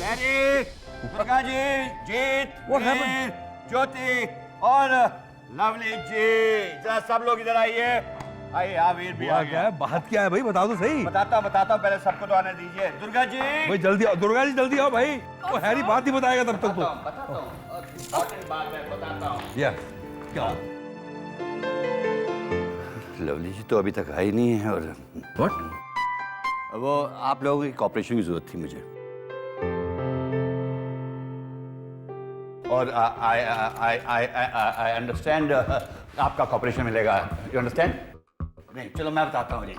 Mary, Durga ji, जीत, वीर, ज्योति और lovely जी, जरा सब लोग इधर आइए। आइए, वीर भी आ गया। बात क्या है भाई, बताओ तो सही। बताता हूँ, पहले सबको तो आने दीजिए। दुर्गा जी, भाई जल्दी आओ, दुर्गा जी जल्दी आओ भाई। वो हैरी बात ही बताएगा तब तक तो। बताता हूँ, इम्पोर्टेंट बात है, बताता हूँ। क्या? लवली जी तो अभी तक आई नहीं है। और What? वो आप लोगों की कॉपरेशन की जरूरत थी मुझे। और आई अंडरस्टैंड आपका कॉपरेशन मिलेगा। You understand? नहीं, चलो मैं बताता हूँ जी।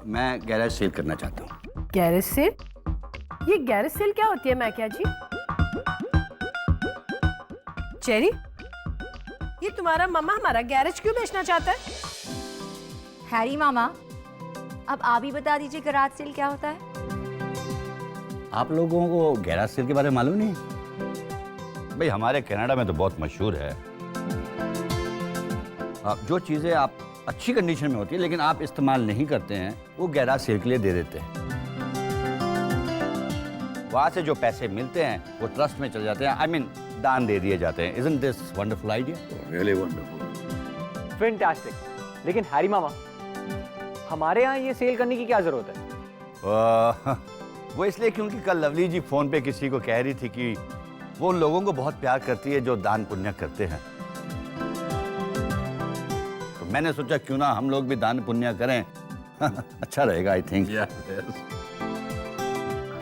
मैं गैरेज सेल करना चाहता हूँ। Garage sale? ये गैरेज सेल क्या होती है मैकिया जी? चेरी, ये तुम्हारा मामा हमारा गैरेज क्यों बेचना चाहता है? हैरी मामा, अब आप ही बता दीजिए गैराज सेल क्या होता है। आप लोगों को गैराज सेल के बारे में मालूम नहीं? भाई हमारे कनाडा में तो बहुत मशहूर है। जो चीज़ें आप अच्छी कंडीशन में होती है लेकिन आप इस्तेमाल नहीं करते हैं, वो गैराज सेल के लिए दे देते हैं। वहाँ से जो पैसे मिलते हैं वो ट्रस्ट में चले जाते हैं। I mean, दान दे दिए जाते हैं। Isn't this wonderful idea? Really wonderful. Fantastic. लेकिन हैरी मामा, हमारे यहाँ ये सेल करने की क्या जरूरत है? वो इसलिए क्योंकि कल लवली जी फोन पे किसी को कह रही थी कि वो उन लोगों को बहुत प्यार करती है जो दान पुण्य करते हैं। तो मैंने सोचा क्यों ना हम लोग भी दान पुण्य करें। अच्छा रहेगा, आई थिंक।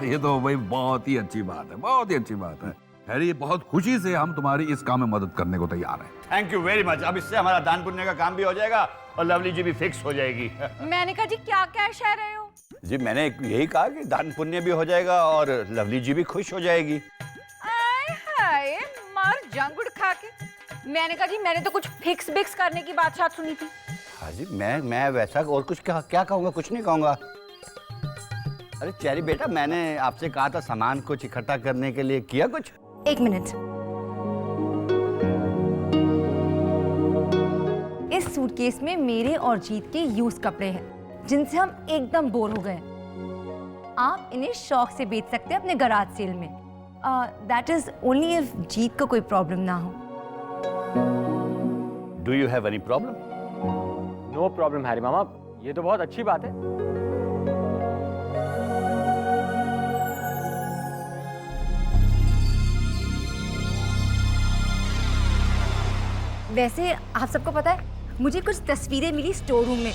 ये तो भाई बहुत ही अच्छी बात है, बहुत ही अच्छी बात है। हैरी, बहुत खुशी से हम तुम्हारी इस काम में मदद करने को तैयार हैं। Thank you very much. अब इससे हमारा दान पुण्य का काम भी हो जाएगा और लवली जी भी फिक्स हो जाएगी। मैंने कहा जी क्या क्या कह रहे हो? जी मैंने यही कहा कि दान पुण्य भी हो जाएगा और लवली जी भी खुश हो जाएगी। हाय मार जंगुड़ खा के। मैंने कहा जी मैंने तो कुछ फिक्स बिक्स करने की बात शायद सुनी थी। हाँ जी, मैं वैसा और कुछ क्या कहूँगा, कुछ नहीं कहूँगा। अरे चेरी बेटा, मैंने आपसे कहा था सामान कुछ इकट्ठा करने के लिए, किया कुछ? एक मिनट। इस सूटकेस में मेरे और जीत के यूज कपड़े हैं जिनसे हम एकदम बोर हो गए। आप इन्हें शौक से बेच सकते हैं अपने गैराज सेल में। That is only if Jeet को कोई प्रॉब्लम ना हो। Do you have any problem? No problem Harry मामा, ये तो बहुत अच्छी बात है। वैसे आप सबको पता है, मुझे कुछ तस्वीरें मिली स्टोर रूम में।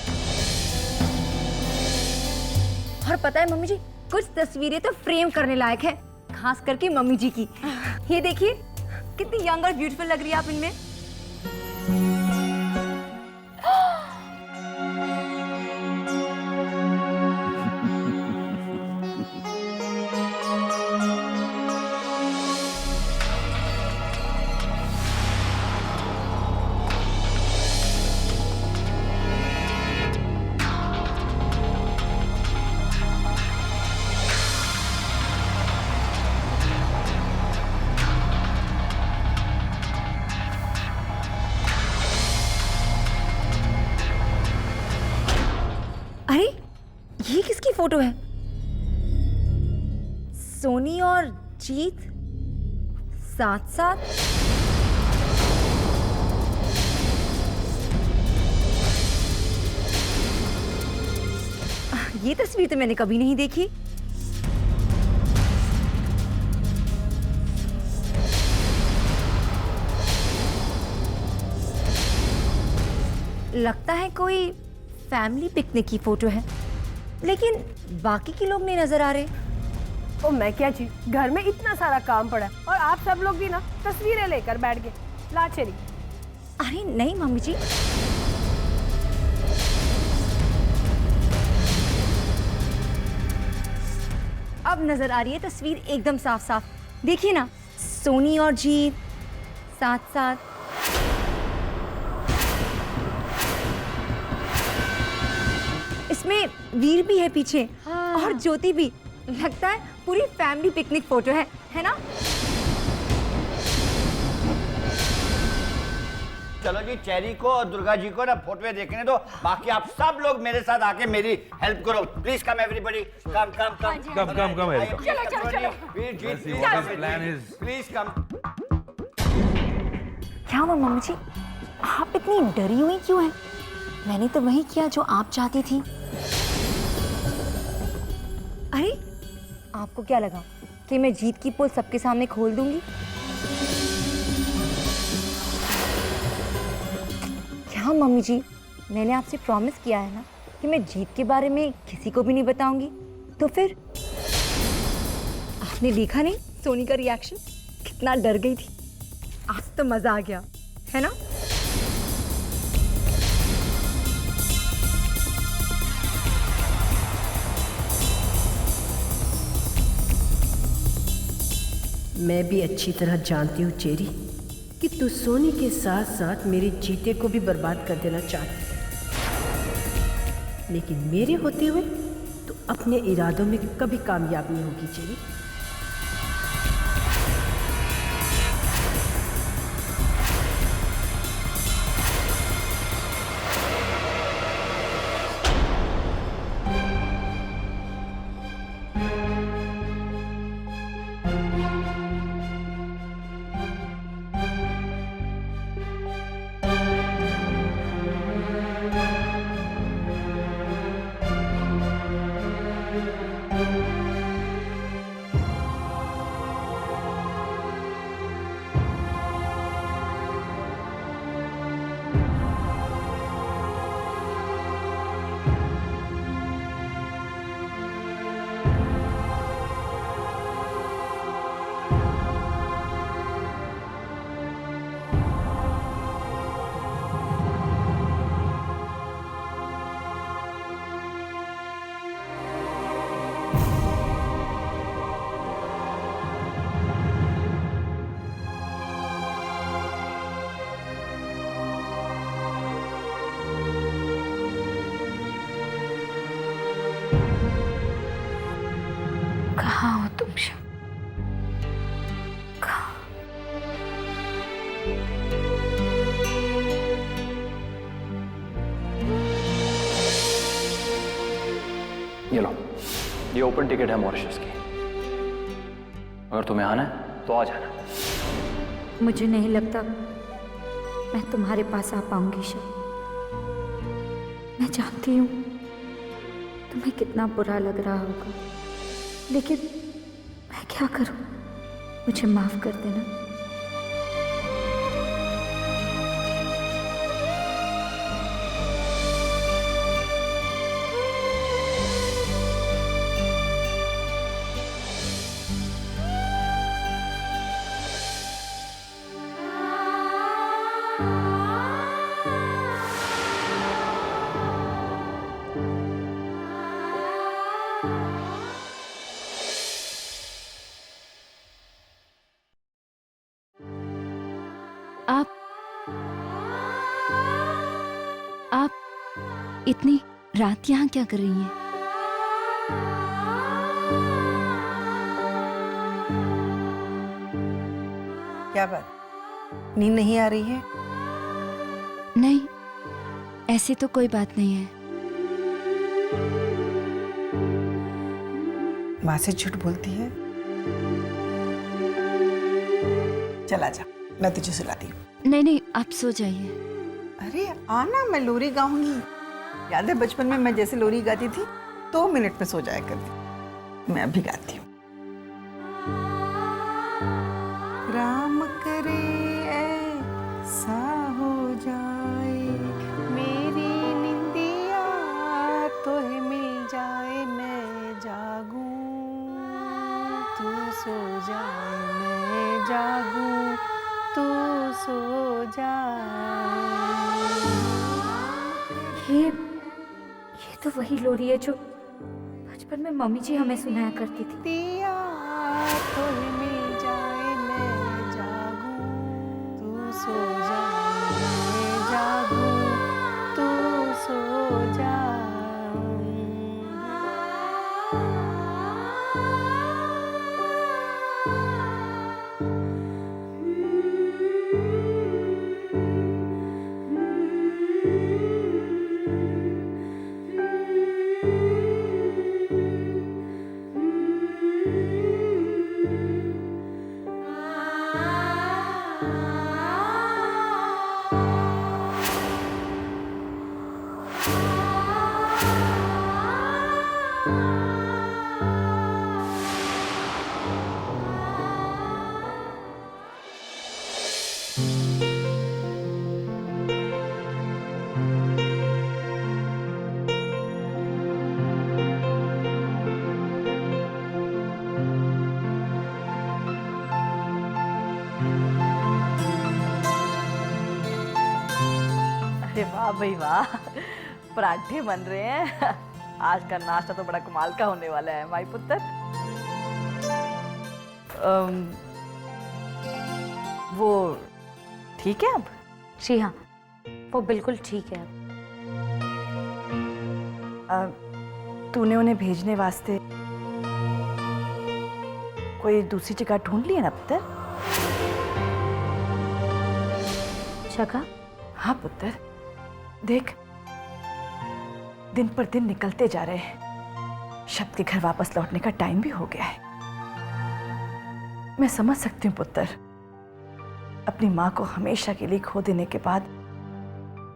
और पता है मम्मी जी, कुछ तस्वीरें तो फ्रेम करने लायक है, खास करके मम्मी जी की। ये देखिए कितनी यंग और ब्यूटीफुल लग रही है आप इनमें। अरे ये किसकी फोटो है? सोनी और जीत साथ साथ। ये तस्वीर तो मैंने कभी नहीं देखी। लगता है कोई फैमिली पिकनिक की फोटो है, लेकिन बाकी के लोग नहीं नजर आ रहे। ओ मैकिया जी, घर में इतना सारा काम पड़ा है और आप सब लोग भी ना तस्वीरें लेकर बैठ गए। ला चेरी। अरे नहीं मम्मी जी, अब नजर आ रही है तस्वीर एकदम साफ साफ। देखिए ना, सोनी और जीत साथ साथ। इसमें वीर भी है पीछे। हाँ। और ज्योति भी। लगता है पूरी फैमिली पिकनिक फोटो है ना? चलो जी, चेरी को और दुर्गा जी को ना फोटो देखने दो, बाकी आप सब लोग मेरे साथ आके मेरी हेल्प करो। Please come everybody, come come come come please come. क्या हुआ मम्मी जी, आप इतनी डरी हुई क्यों हैं? मैंने तो वही किया जो आप चाहती थी। अरे आपको क्या लगा कि मैं जीत की पोल सबके सामने खोल दूंगी? क्या मम्मी जी, मैंने आपसे प्रॉमिस किया है ना कि मैं जीत के बारे में किसी को भी नहीं बताऊंगी। तो फिर आपने देखा नहीं सोनी का रिएक्शन, कितना डर गई थी। आज तो मजा आ गया है ना? मैं भी अच्छी तरह जानती हूँ चेरी कि तू सोनी के साथ साथ मेरे जीते को भी बर्बाद कर देना चाहती है, लेकिन मेरे होते हुए तो अपने इरादों में कभी कामयाब नहीं होगी चेरी। कहाँ हो तुम सब? कहाँ? ये लो, ये ओपन टिकट है मॉरिशस की। अगर तुम्हें आना है तो आ जाना। मुझे नहीं लगता मैं तुम्हारे पास आ पाऊंगी शिव। मैं जानती हूँ तुम्हें कितना बुरा लग रहा होगा, लेकिन मैं क्या करूं? मुझे माफ कर देना। आप इतनी रात यहाँ क्या कर रही हैं? क्या बात, नींद नहीं आ रही है? नहीं, ऐसी तो कोई बात नहीं है। माँ से झूठ बोलती है। चला जा, मैं तुझे सुलाती हूँ। नहीं नहीं, आप सो जाइए। अरे आना, मैं लोरी गाऊंगी। याद है बचपन में मैं जैसे लोरी गाती थी 2 मिनट में सो जाया करती। मैं अभी गाती हूँ। राम करे ऐसा हो जाए, मेरी निंदिया तो है मिल जाए, मैं जागूं तू सो जाए, मैं जागूं तू सो जाए। ये तो वही लोरी है जो बचपन में मम्मी जी हमें सुनाया करती थी। दिया तो ही मिल जाए, मैं जागूं तू सो जाए, मैं जागूं तू सो जाए। वाह भाई वाह, पराठे बन रहे हैं। आज का नाश्ता तो बड़ा कमाल का होने वाला है माई पुत्र। वो ठीक है अब? जी हाँ, वो बिल्कुल ठीक है। तूने उन्हें भेजने वास्ते कोई दूसरी जगह ढूंढ ली है ना पुत्र? जगह? हाँ पुत्र, देख दिन पर दिन निकलते जा रहे हैं। शब्द के घर वापस लौटने का टाइम भी हो गया है। मैं समझ सकती हूँ पुत्र, अपनी माँ को हमेशा के लिए खो देने के बाद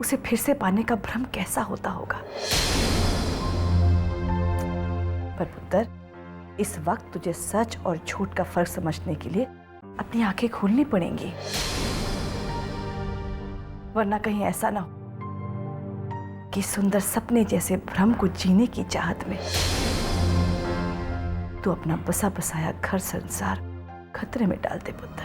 उसे फिर से पाने का भ्रम कैसा होता होगा। पर पुत्र, इस वक्त तुझे सच और झूठ का फर्क समझने के लिए अपनी आंखें खोलनी पड़ेंगी, वरना कहीं ऐसा ना हो कि सुंदर सपने जैसे भ्रम को जीने की चाहत में तू अपना बसा बसाया घर संसार खतरे में डाल दे पुत्र।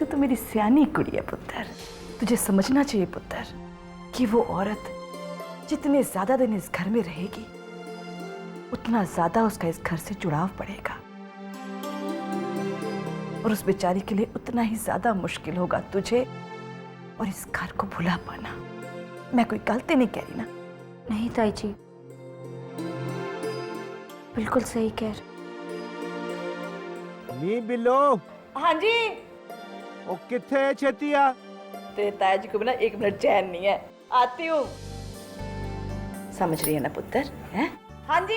तो मेरी सियानी कुड़ी है पुत्र, तुझे समझना चाहिए पुत्र कि वो औरत जितने ज्यादा दिन इस घर में रहेगी उतना ज्यादा उसका इस घर से जुड़ाव बढ़ेगा, और उस बेचारी के लिए उतना ही ज्यादा मुश्किल होगा तुझे और इस घर को भुला पाना। मैं कोई गलती नहीं कह रही ना? नहीं ताई जी, बिल्कुल सही कह रहे। नी बिल्लो, हाँ जी। ओ किथे है छेतिया? तेरे ताया जी को भी ना एक मिनट चैन नहीं है, आती हूँ। समझ रही है ना पुत्र? हैं? हाँ जी।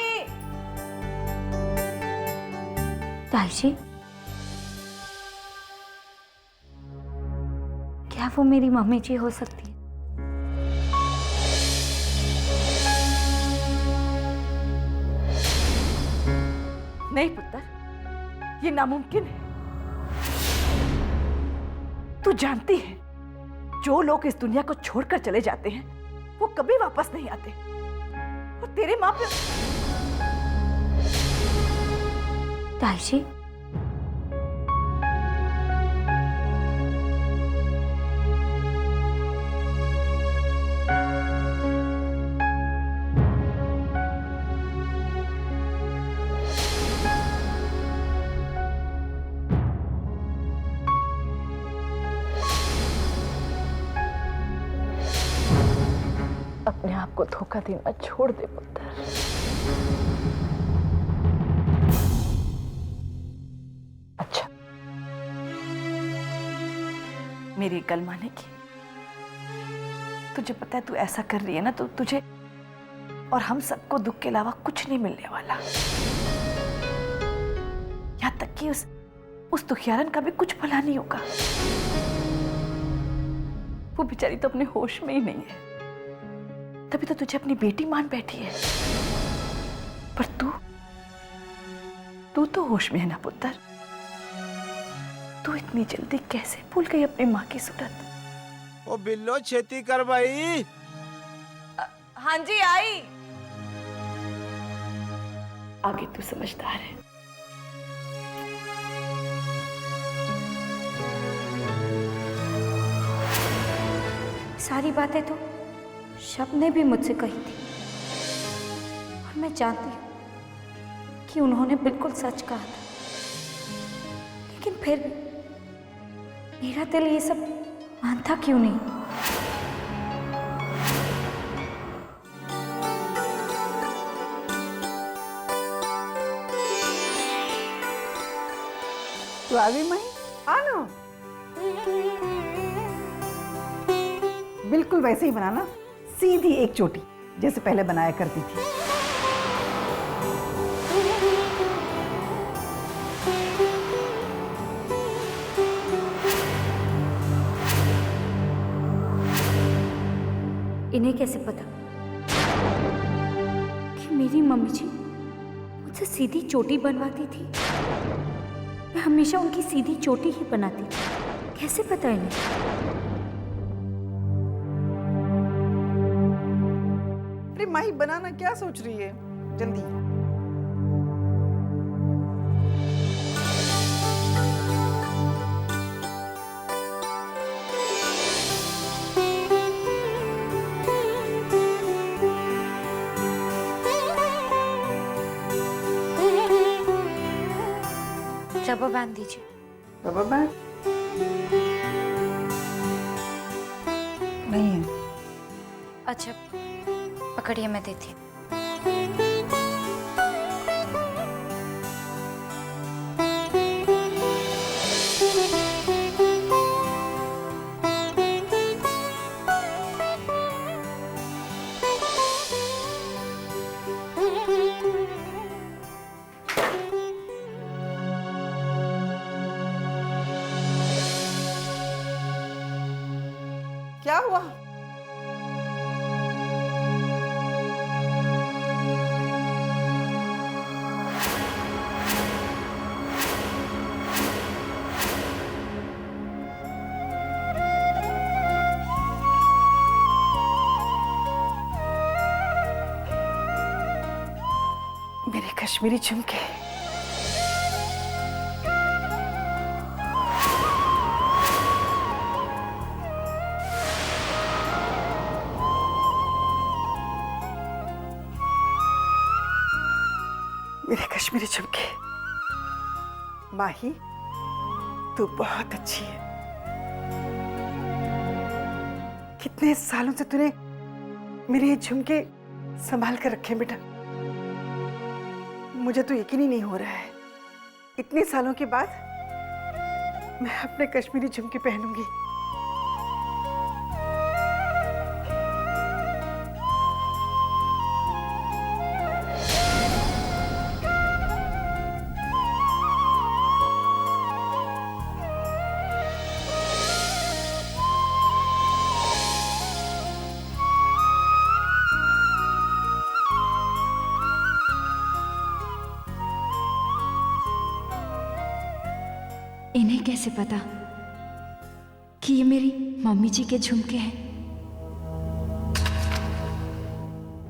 ताई जी, क्या वो मेरी मम्मी जी हो सकती है? नहीं पुत्र, ये नामुमकिन है। तू जानती है, जो लोग इस दुनिया को छोड़कर चले जाते हैं वो कभी वापस नहीं आते, और तेरे माँ पे। ताई जी, अपने आप को धोखा देना छोड़ दे पुत्र। अच्छा, मेरी गल मानेगी? तुझे पता है तू ऐसा कर रही है ना तो तुझे और हम सबको दुख के अलावा कुछ नहीं मिलने वाला। यहां तक कि उस दुखियारन का भी कुछ भला नहीं होगा। वो बेचारी तो अपने होश में ही नहीं है, तभी तो तुझे अपनी बेटी मान बैठी है। पर तू तो होश में है ना पुत्र? तू इतनी जल्दी कैसे भूल गई अपनी माँ की सूरत? ओ बिल्लो छेती कर भाई। हाँ जी आई। आगे तू समझदार है। सारी बातें तो शब्द ने भी मुझसे कही थी, और मैं जानती हूँ कि उन्होंने बिल्कुल सच कहा था, लेकिन फिर भी मेरा दिल ये सब मानता क्यों नहीं? तू आ गई माही? आना। बिल्कुल वैसे ही बनाना, सीधी एक चोटी जैसे पहले बनाया करती थी। इन्हें कैसे पता कि मेरी मम्मी जी मुझसे सीधी चोटी बनवाती थी? मैं हमेशा उनकी सीधी चोटी ही बनाती थी, कैसे पता इन्हें? अरे माही बनाना क्या सोच रही है? जल्दी। रबर बैंड दीजिए। रबर बैंड नहीं है। अच्छा पकड़िए, मैं देती हूँ। क्या हुआ? मेरे कश्मीरी झुमके। मेरे कश्मीरी झुमके। माही, तू बहुत अच्छी है। कितने सालों से तूने मेरे ये झुमके संभाल कर रखे बेटा। मुझे तो यकीन ही नहीं हो रहा है, इतने सालों के बाद मैं अपने कश्मीरी झुमके पहनूंगी। इन्हें कैसे पता कि ये मेरी मम्मी जी के झुमके हैं?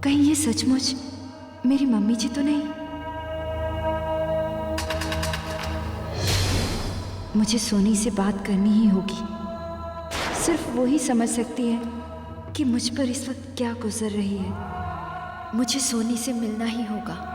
कहीं ये सचमुच मेरी मम्मी जी तो नहीं? मुझे सोनी से बात करनी ही होगी। सिर्फ वो ही समझ सकती है कि मुझ पर इस वक्त क्या गुजर रही है। मुझे सोनी से मिलना ही होगा।